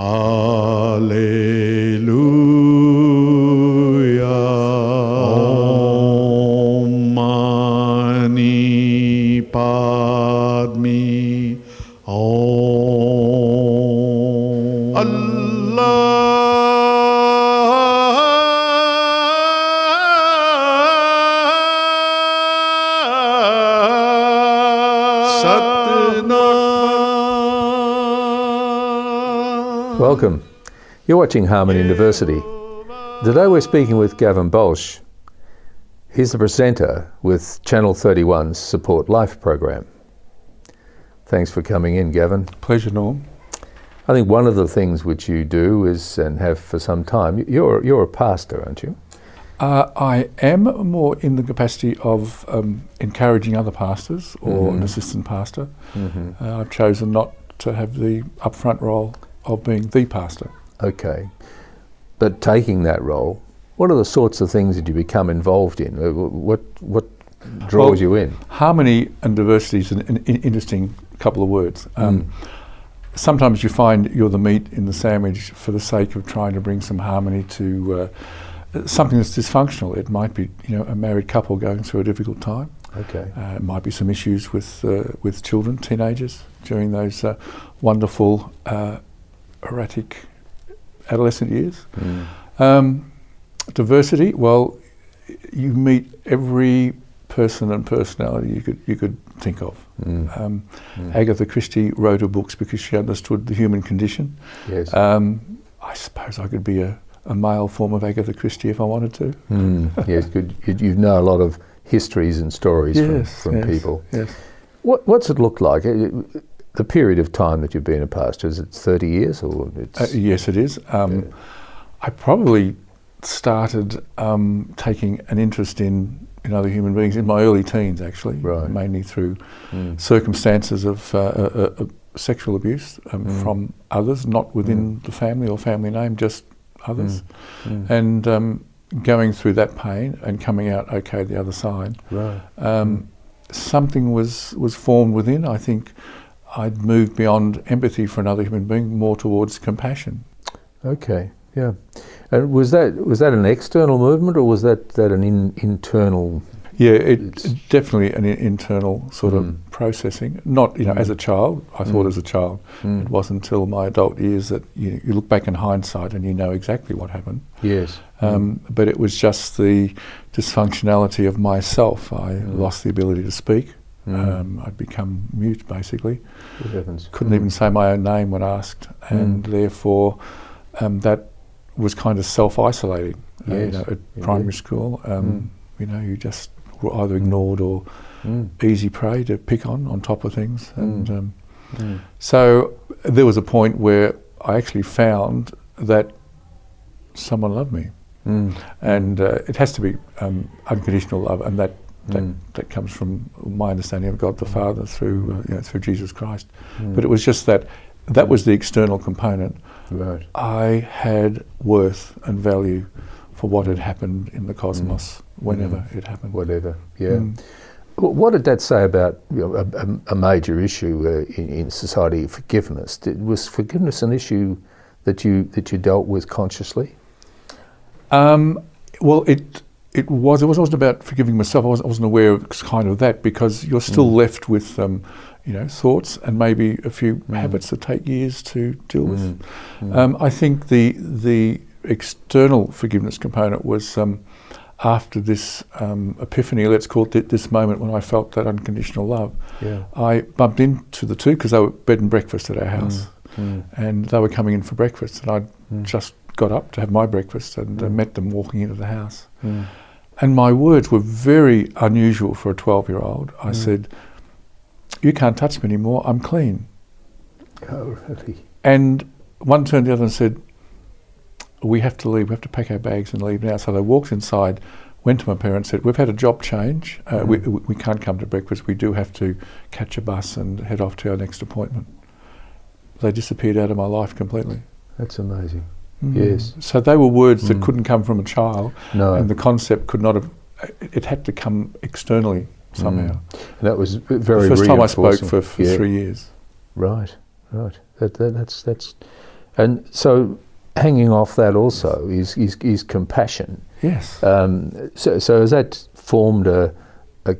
Alleluia. Om Mani Padme Om. Allah Satnam. Welcome. You're watching Harmony University. Today we're speaking with Gavin Baulch. He's the presenter with Channel 31's Support Life program. Thanks for coming in, Gavin. Pleasure, Norm. I think one of the things which you do is, and have for some time, you're a pastor, aren't you? I am more in the capacity of encouraging other pastors or an assistant pastor. I've chosen not to have the upfront role of being the pastor. Okay. But taking that role, what are the sorts of things that you become involved in? What draws you in? Harmony and diversity is an interesting couple of words. Sometimes you find you're the meat in the sandwich for the sake of trying to bring some harmony to something that's dysfunctional. It might be, a married couple going through a difficult time. Okay. It might be some issues with children, teenagers, during those wonderful, erratic adolescent years. Diversity, well, you meet every person and personality you could think of. Agatha Christie wrote her books because she understood the human condition. Yes. I suppose I could be a male form of Agatha Christie if I wanted to. Yes, good. You know a lot of histories and stories from people. Yes. What's it look like? The period of time that you've been a pastor, is it 30 years or it's... Yes, it is. I probably started taking an interest in other human beings in my early teens, actually, mainly through circumstances of sexual abuse from others, not within the family or family name, just others. And going through that pain and coming out okay the other side. Something was formed within. I think I'd moved beyond empathy for another human being, more towards compassion. Okay, yeah. And was that an external movement, or was that an internal? Yeah, it's definitely an internal sort of processing. Not, as a child. I thought as a child. It wasn't until my adult years that you look back in hindsight and you know exactly what happened. Yes. But it was just the dysfunctionality of myself. I lost the ability to speak. I'd become mute, basically. Good heavens. Couldn't even say my own name when asked, and therefore that was kind of self-isolating. Yes, at primary school, you just were either ignored or easy prey to pick on top of things. And so there was a point where I actually found that someone loved me, and it has to be unconditional love, and that comes from my understanding of God the Father through Jesus Christ. But it was just that was the external component. Right. I had worth and value for what had happened in the cosmos, whenever it happened. Whatever, yeah. What did that say about a major issue in society, forgiveness? Was forgiveness an issue that you dealt with consciously? Well, it was. It wasn't about forgiving myself. I wasn't aware of kind of that, because you're still left with thoughts and maybe a few habits that take years to deal with. I think the external forgiveness component was after this epiphany, let's call it this moment when I felt that unconditional love. Yeah. I bumped into the two because they were bed and breakfast at our house, and they were coming in for breakfast, and I'd just got up to have my breakfast and met them walking into the house. And my words were very unusual for a 12-year-old. I said, "You can't touch me anymore, I'm clean." Oh, really? And one turned to the other and said, "We have to leave, we have to pack our bags and leave now." So they walked inside, went to my parents, said, "We've had a job change, we can't come to breakfast, we do have to catch a bus and head off to our next appointment." They disappeared out of my life completely. That's amazing. Yes. So they were words that couldn't come from a child, no. And the concept could not have, it had to come externally somehow. And that was very the first time I spoke reinforcing. for 3 years. Right. That's And so hanging off that also is compassion. Yes. So has that formed a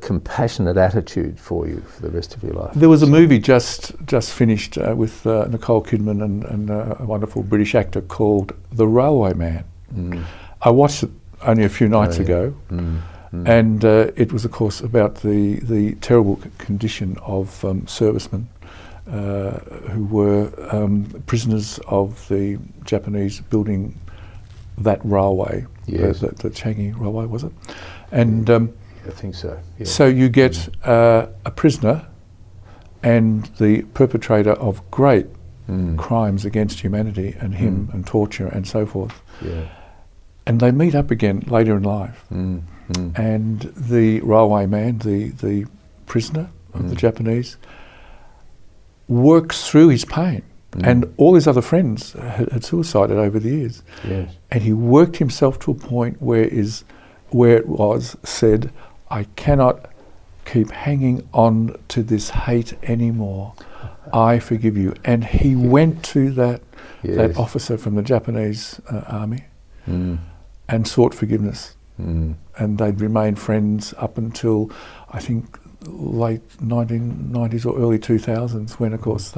compassionate attitude for you for the rest of your life? There was a movie just finished with Nicole Kidman and a wonderful British actor called The Railway Man. I watched it only a few nights ago, and it was, of course, about the terrible condition of servicemen who were prisoners of the Japanese building that railway. Yes. The Changi Railway, was it? And I think so. Yeah. so you get a prisoner and the perpetrator of great crimes against humanity and him and torture and so forth. Yeah. And they meet up again later in life. And the railway man, the prisoner of the Japanese, works through his pain. And all his other friends had suicided over the years. Yes. And he worked himself to a point where it was said, I cannot keep hanging on to this hate anymore. I forgive you. And he went to that officer from the Japanese army and sought forgiveness. And they'd remained friends up until, I think, late 1990s or early 2000s, when, of course,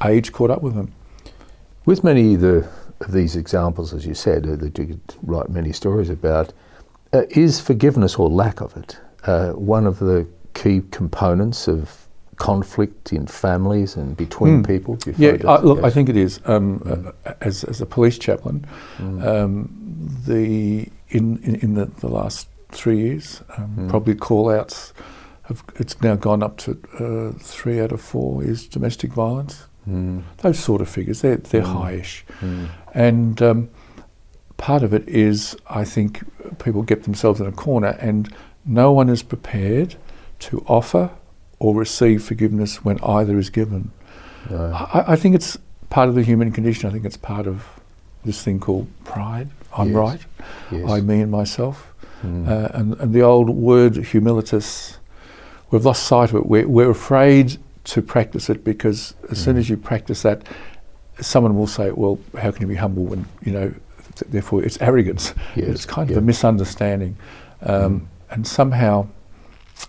age caught up with them. With many of these examples, as you said, that you could write many stories about, is forgiveness or lack of it one of the key components of conflict in families and between people? Look, I think it is. As a police chaplain, in the last 3 years, probably call-outs, it's now gone up to 3 out of 4 is domestic violence. Those sort of figures, they're high-ish. And part of it is, I think, people get themselves in a corner and no one is prepared to offer or receive forgiveness when either is given. I think it's part of the human condition. I think it's part of this thing called pride. I'm right. Yes. I, me and myself. And the old word humilitas, we've lost sight of it. We're afraid to practice it because as soon as you practice that, someone will say, well, how can you be humble when, therefore it's arrogance. Yes. It's kind of a misunderstanding. And somehow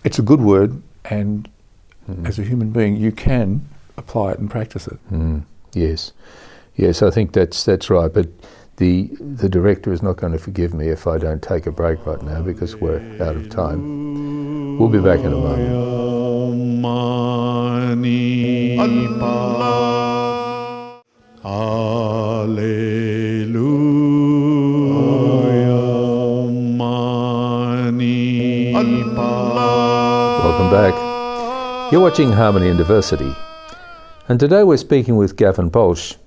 it's a good word, and as a human being you can apply it and practice it. Yes, I think that's right. But the director is not going to forgive me if I don't take a break right now because we're out of time. We'll be back in a moment. Welcome back. You're watching Harmony and Diversity, and today we're speaking with Gavin Baulch.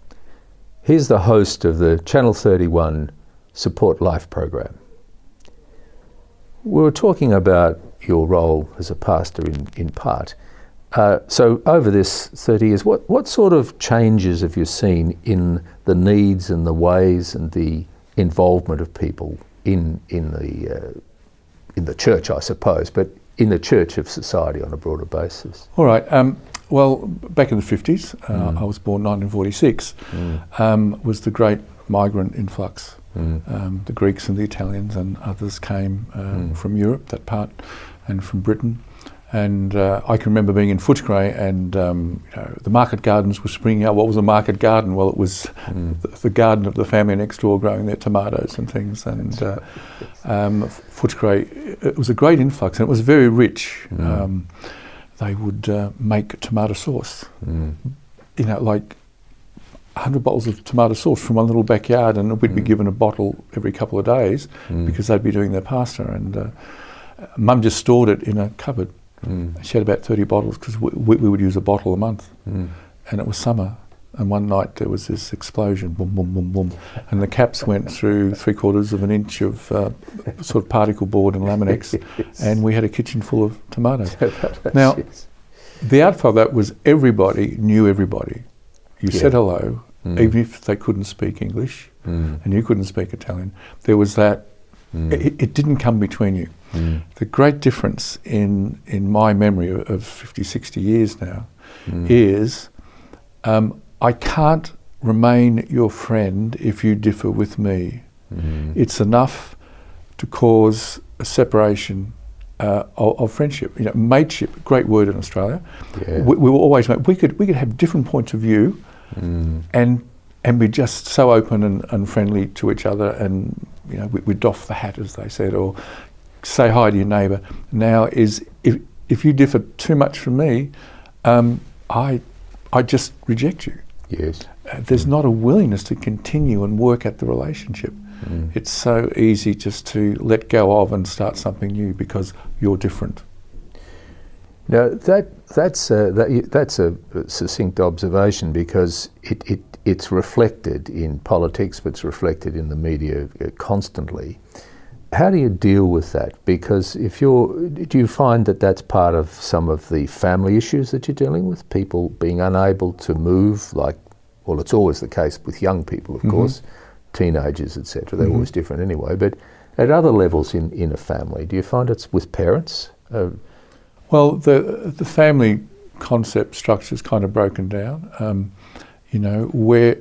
He's the host of the Channel 31 Support Life program. We were talking about your role as a pastor in part. So over this 30 years, what sort of changes have you seen in the needs and the ways and the involvement of people in the church, I suppose, but in the church of society on a broader basis? All right. Well, back in the 50s, I was born 1946, was the great migrant influx. The Greeks and the Italians and others came from Europe, that part, and from Britain. And I can remember being in Footscray and the market gardens were springing up. What was a market garden? Well, it was the garden of the family next door growing their tomatoes and things. And Footscray, it was a great influx and it was very rich. They would make tomato sauce, like 100 bottles of tomato sauce from one little backyard, and we'd be given a bottle every couple of days because they'd be doing their pasta. And Mum just stored it in a cupboard. She had about 30 bottles because we would use a bottle a month. And it was summer. And one night there was this explosion, boom, boom, boom, boom. And the caps went through 3/4 of an inch of sort of particle board and Laminex. And we had a kitchen full of tomatoes. Now, the outflow of that was everybody knew everybody. You said hello, even if they couldn't speak English and you couldn't speak Italian. There was that, it didn't come between you. The great difference in my memory of 50, 60 years now is I can't remain your friend if you differ with me. Mm. It's enough to cause a separation of friendship. You know, mateship, great word in Australia. Yeah. We were always we could have different points of view, and be just so open and friendly to each other, and you know, we doff the hat, as they said, or say hi to your neighbour. Now is if you differ too much from me, I just reject you. Yes. There's not a willingness to continue and work at the relationship. It's so easy just to let go of and start something new because you're different. Now that's a succinct observation, because it's reflected in politics, but it's reflected in the media constantly. How do you deal with that? Because do you find that that's part of some of the family issues that you're dealing with? People being unable to move, well, it's always the case with young people, of course, teenagers, etc. They're always different anyway. But at other levels in a family, do you find it's with parents? Well, the family concept structure is kind of broken down. You know, where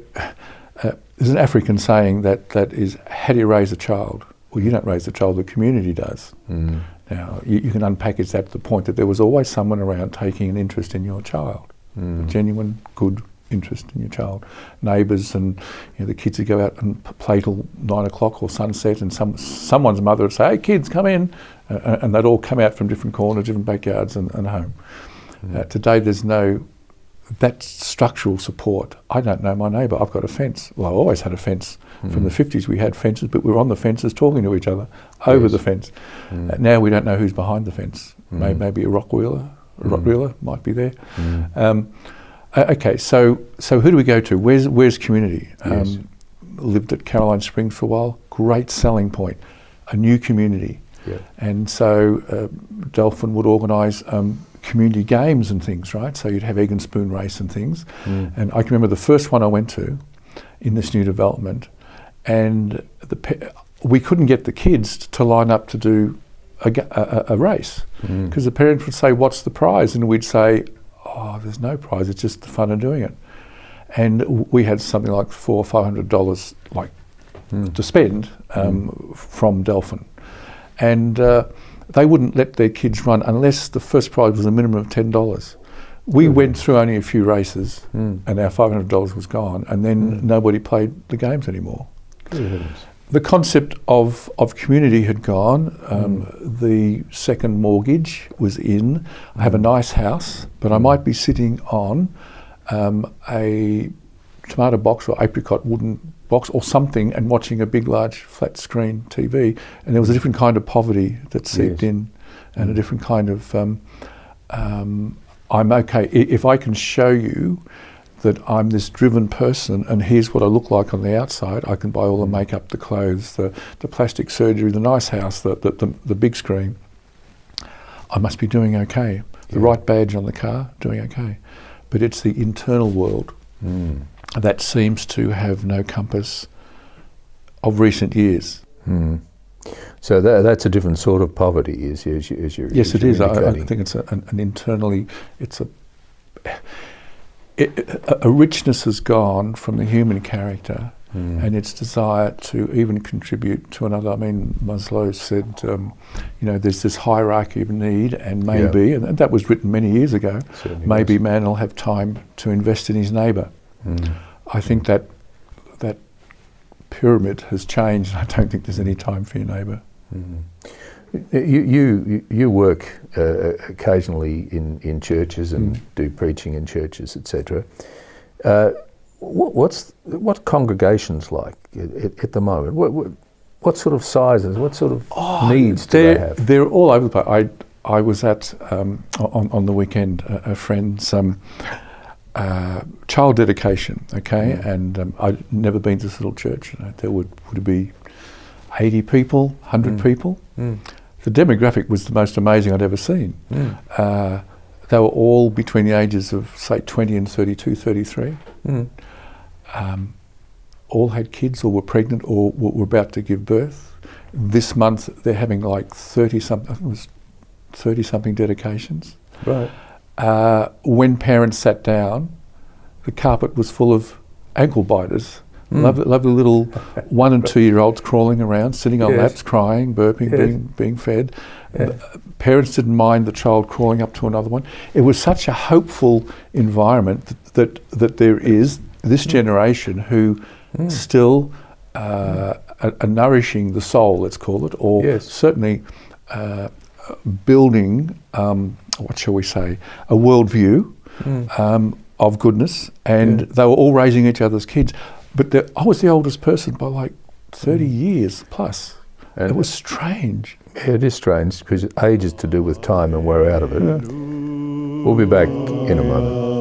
there's an African saying that is, how do you raise a child? Well, you don't raise the child, the community does. Now, you can unpackage that to the point that there was always someone around taking an interest in your child, a genuine, good interest in your child. Neighbours, and you know, the kids would go out and play till 9 o'clock or sunset, and someone's mother would say, "Hey kids, come in," and they'd all come out from different corners, different backyards and home. Today there's no that structural support. I don't know my neighbour, I've got a fence. Well, I always had a fence. From the 50s we had fences, but we were on the fences talking to each other over the fence. Now we don't know who's behind the fence. Maybe a Rottweiler might be there. Okay, so who do we go to? Where's community? Lived at Caroline Springs for a while. Great selling point, a new community. And so Delphin would organise community games and things, right? So you'd have egg and spoon race and things. And I can remember the first one I went to in this new development, and we couldn't get the kids to line up to do a race, because the parents would say, "What's the prize?" And we'd say, "Oh, there's no prize, it's just the fun of doing it." And we had something like $400 or $500 to spend from Delphin. And they wouldn't let their kids run unless the first prize was a minimum of $10. We went through only a few races, and our $500 was gone, and then nobody played the games anymore. The concept of community had gone. The second mortgage was in. I have a nice house, but I might be sitting on a tomato box or apricot wooden box or something and watching a big, large, flat screen TV. And there was a different kind of poverty that seeped in, and a different kind of I'm okay. If I can show you that I'm this driven person and here's what I look like on the outside, I can buy all the makeup, the clothes, the plastic surgery, the nice house, the big screen, I must be doing okay. The right badge on the car, doing okay. But it's the internal world that seems to have no compass of recent years. So that's a different sort of poverty, as you're Yes, it is. I indicating. think it's an internally, it's a richness has gone from the human character and its desire to even contribute to another. I mean, Maslow said, there's this hierarchy of need, and maybe, and that was written many years ago, Certainly maybe was. man will have time to invest in his neighbour. I think that pyramid has changed. I don't think there's any time for your neighbour. You work occasionally in churches and do preaching in churches, etc. What congregations like at the moment? What sort of sizes? What sort of needs do they have? They're all over the place. I was at on the weekend a friend's child dedication. Okay, and I'd never been to this little church. There would be 80 people, 100 people. The demographic was the most amazing I'd ever seen. They were all between the ages of, say, 20 and 32, 33. All had kids or were pregnant or were about to give birth. This month they're having like 30-something dedications. Right. When parents sat down, the carpet was full of ankle biters. Lovely little 1 and 2 year olds crawling around, sitting on laps, crying, burping, being fed. Parents didn't mind the child crawling up to another one. It was such a hopeful environment that there is this generation who still are nourishing the soul, let's call it, or certainly building, what shall we say, a worldview of goodness, and they were all raising each other's kids. But I was the oldest person by like 30 years plus. And it was strange. Yeah, it is strange because age is to do with time and we're out of it. We'll be back in a moment.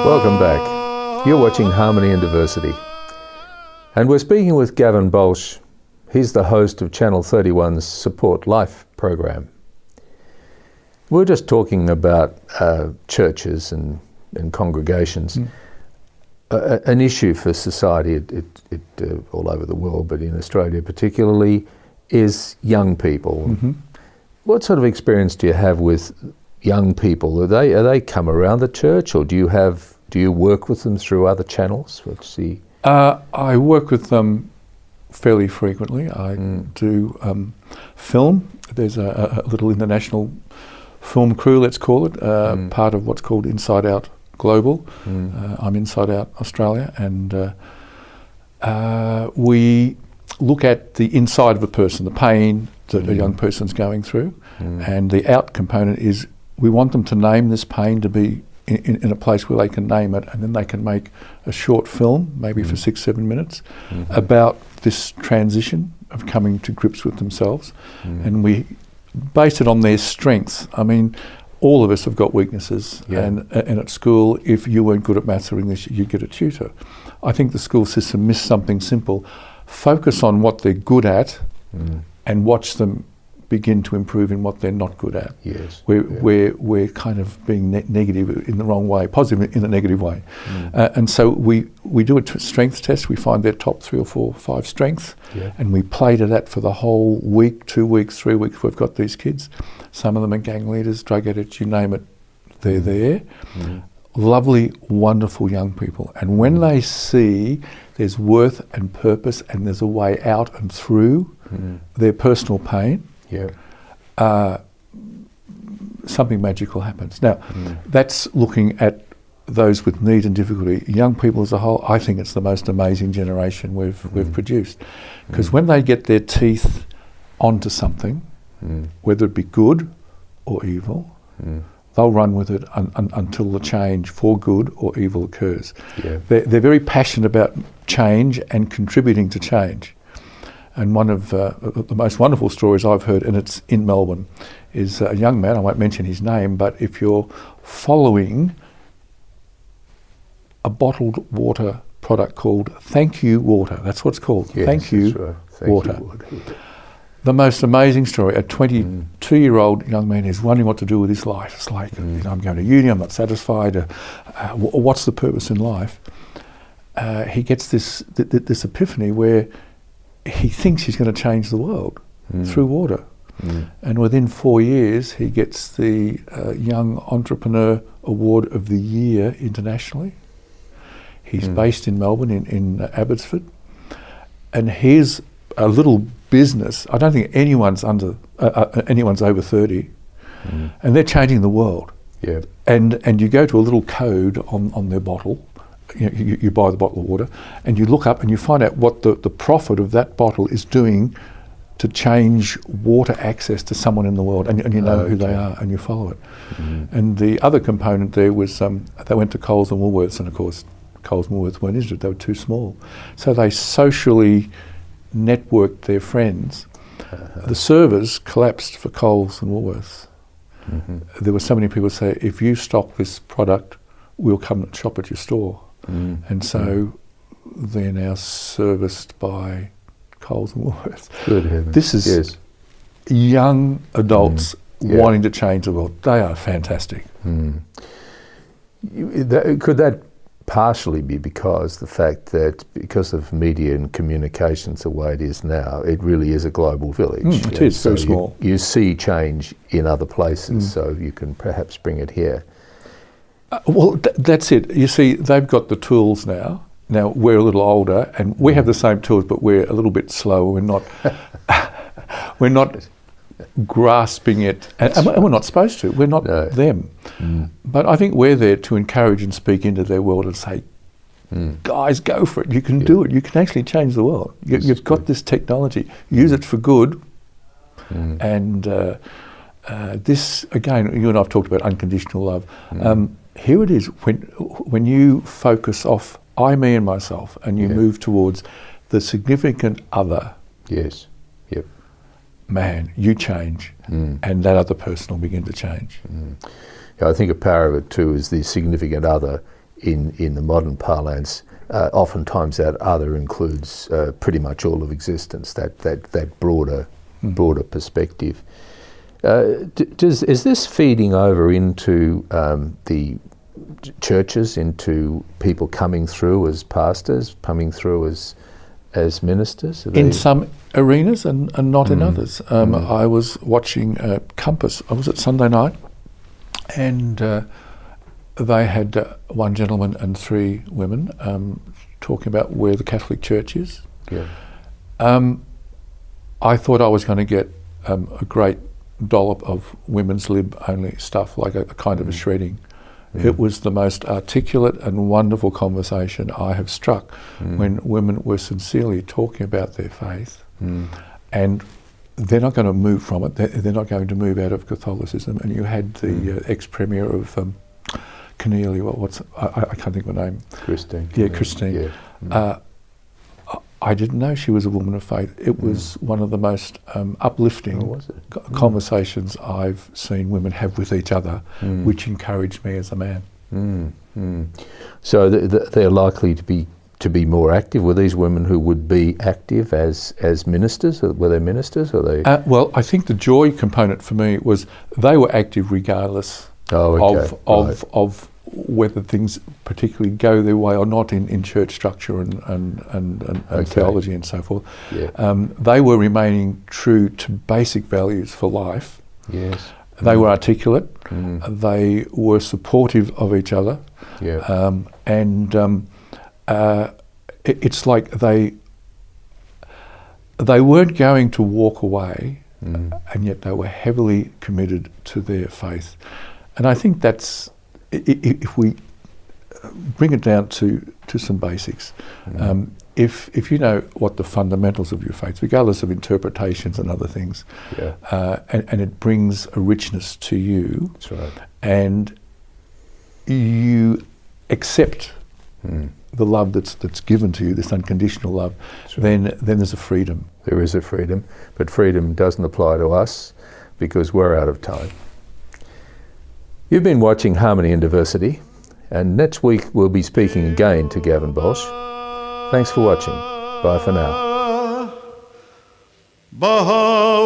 Welcome back. You're watching Harmony and Diversity. And we're speaking with Gavin Baulch. He's the host of Channel 31's Support Life program. We're just talking about churches and congregations. An issue for society all over the world, but in Australia particularly, is young people. What sort of experience do you have with young people? Are they come around the church, or do you work with them through other channels? Let's see. I work with them fairly frequently. I do film. There's a little international film crew, let's call it, part of what's called Inside Out Global. I'm Inside Out Australia, and we look at the inside of a person, the pain that a young person's going through, and the out component is we want them to name this pain, to be in a place where they can name it, and then they can make a short film, maybe for 6-7 minutes, about this transition of coming to grips with themselves. And we base it on their strengths. I mean, all of us have got weaknesses, and at school, if you weren't good at maths or English, you'd get a tutor. I think the school system missed something simple. Focus on what they're good at and watch them begin to improve in what they're not good at. We're kind of being negative in the wrong way, positive in a negative way. And so we do a strengths test. We find their top 3 or 4 or 5 strengths, and we play to that for the whole week, 2 weeks, 3 weeks. We've got these kids. Some of them are gang leaders, drug addicts, you name it, they're there. Lovely, wonderful young people. And when they see there's worth and purpose and there's a way out and through their personal pain, something magical happens. Now, that's looking at those with need and difficulty. Young people as a whole, I think it's the most amazing generation we've produced. Because when they get their teeth onto something, whether it be good or evil, they'll run with it until the change for good or evil occurs. They're very passionate about change and contributing to change. And one of the most wonderful stories I've heard, and it's in Melbourne, is a young man, I won't mention his name, but if you're following a bottled water product called Thank You Water, that's what it's called, Thank You Water. The most amazing story, a 22-year-old young man is wondering what to do with his life. It's like, you know, I'm going to uni, I'm not satisfied, what's the purpose in life? He gets this epiphany where he thinks he's going to change the world through water. And within 4 years, he gets the Young Entrepreneur Award of the Year internationally. He's based in Melbourne, in Abbotsford. And here's a little business. I don't think anyone's over 30. And they're changing the world. And you go to a little code on their bottle. You buy the bottle of water and you look up and you find out what the profit of that bottle is doing to change water access to someone in the world, and you know who they are and you follow it. And the other component there was they went to Coles and Woolworths, and of course Coles and Woolworths weren't interested, they were too small. So they socially networked their friends. The servers collapsed for Coles and Woolworths. There were so many people say, if you stock this product, we'll come and shop at your store. And so they're now serviced by Coles and Woolworths. Good heavens. This is young adults wanting to change the world. They are fantastic. Could that partially be because because of media and communications the way it is now, it really is a global village. It is very small. You see change in other places, so you can perhaps bring it here. Well, that's it. You see, they've got the tools now. Now we're a little older, and we have the same tools, but we're a little bit slower. We're not grasping it, and we're not supposed to. We're not them. But I think we're there to encourage and speak into their world and say, guys, go for it. You can do it. You can actually change the world. You've got this technology. Use it for good. And this, again, you and I have talked about unconditional love. Here it is, when you focus off I, me and myself, and you move towards the significant other. Yes. Yep. Man, you change, and that other person will begin to change. I think a power of it too is the significant other in the modern parlance. Oftentimes that other includes pretty much all of existence, that broader perspective. Is this feeding over into the churches, into people coming through as pastors, coming through as ministers? In some arenas and not in others. I was watching Compass. I was at Sunday night, and they had one gentleman and 3 women talking about where the Catholic Church is. I thought I was going to get a great dollop of women's lib-only stuff, like a kind of a shredding. It was the most articulate and wonderful conversation I have struck when women were sincerely talking about their faith, and they're not going to move from it. They're not going to move out of Catholicism. And you had the ex-premier of Keneally, I can't think of her name. Christine. Yeah, Christine. Yeah. I didn't know she was a woman of faith. It was one of the most uplifting conversations I've seen women have with each other, which encouraged me as a man. So they're likely to be more active. Were these women who would be active as ministers? Were they ministers? Or they? Well, I think the joy component for me was they were active regardless of whether things particularly go their way or not in church structure and theology and so forth. They were remaining true to basic values for life. Yes. They were articulate. They were supportive of each other. It's like they weren't going to walk away, and yet they were heavily committed to their faith. And I think that's, if we bring it down to some basics, if you know what the fundamentals of your faith, regardless of interpretations and other things, and it brings a richness to you, that's right, and you accept the love that's given to you, this unconditional love, then there's a freedom. There is a freedom, but freedom doesn't apply to us because we're out of time. You've been watching Harmony and Diversity, and next week we'll be speaking again to Gavin Baulch. Thanks for watching. Bye for now. Baha'u'llah,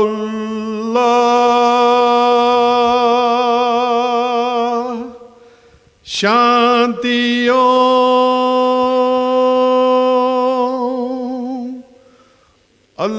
Shanti Om, Allahu